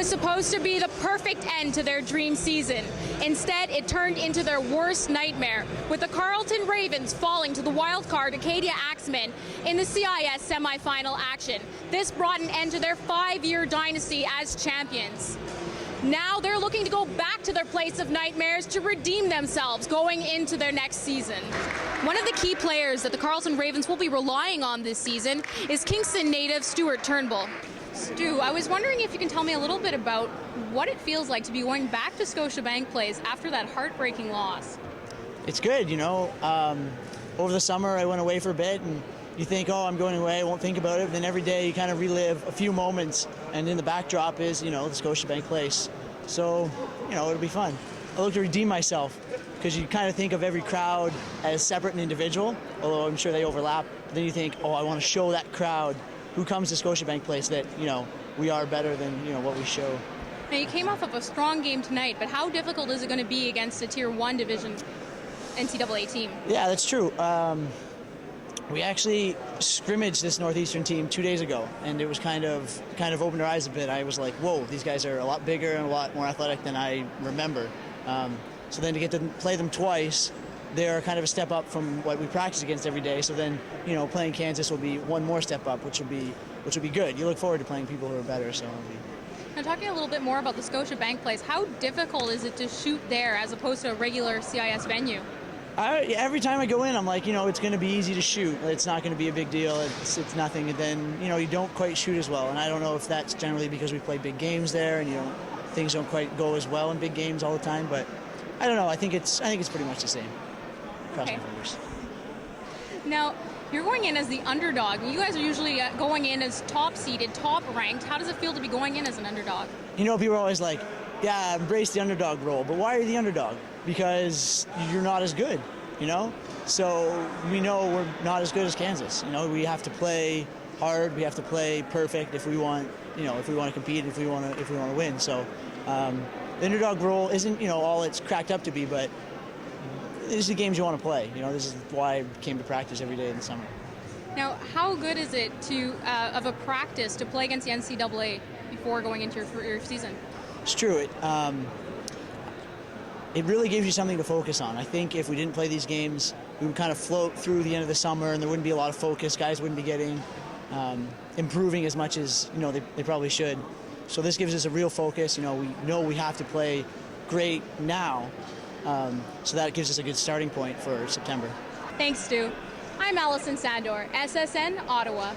was supposed to be the perfect end to their dream season. Instead, it turned into their worst nightmare, with the Carleton Ravens falling to the wildcard Acadia Axemen in the CIS semifinal action. This brought an end to their 5-year dynasty as champions. Now they're looking to go back to their place of nightmares to redeem themselves going into their next season. One of the key players that the Carleton Ravens will be relying on this season is Kingston native Stuart Turnbull. Stu, I was wondering if you can tell me a little bit about what it feels like to be going back to Scotiabank Place after that heartbreaking loss. It's good, you know. Over the summer I went away for a bit, and you think, oh, I'm going away, I won't think about it, but then every day you kind of relive a few moments, and in the backdrop is, you know, the Scotiabank Place. So, you know, it'll be fun. I look to redeem myself, because you kind of think of every crowd as separate and individual, although I'm sure they overlap. But then you think, oh, I want to show that crowd who comes to Scotiabank Place that, you know, we are better than, you know, what we show. Now, you came off of a strong game tonight, but how difficult is it going to be against a Tier 1 division NCAA team? Yeah, that's true. We actually scrimmaged this Northeastern team 2 days ago, and it was kind of opened our eyes a bit. I was like, whoa, these guys are a lot bigger and a lot more athletic than I remember. So then to get to play them twice, they're kind of a step up from what we practice against every day. So then, you know, playing Kansas will be one more step up, which will be good. You look forward to playing people who are better. So. Now, talking a little bit more about the Scotiabank Place, how difficult is it to shoot there as opposed to a regular CIS venue? Every time I go in, I'm like, you know, it's going to be easy to shoot. It's not going to be a big deal. It's nothing. And then, you know, you don't quite shoot as well. And I don't know if that's generally because we play big games there, and things don't quite go as well in big games all the time. But I don't know. I think it's pretty much the same. Cross my fingers. Now, you're going in as the underdog. You guys are usually going in as top-seeded, top-ranked. How does it feel to be going in as an underdog? You know, people are always like, yeah, embrace the underdog role. But why are you the underdog? Because you're not as good, you know? So we know we're not as good as Kansas. You know, we have to play hard. We have to play perfect if we want, you know, if we want to compete, if we want to win. So the underdog role isn't, you know, all it's cracked up to be, but these are the games you want to play. You know, this is why I came to practice every day in the summer. Now, how good is it of a practice to play against the NCAA before going into your season? It's true. It really gives you something to focus on. I think if we didn't play these games, we would kind of float through the end of the summer, and there wouldn't be a lot of focus. Guys wouldn't be getting improving as much as, you know, they probably should. So this gives us a real focus. You know we have to play great now. So that gives us a good starting point for September. Thanks, Stu. I'm Alison Sandor, SSN Ottawa.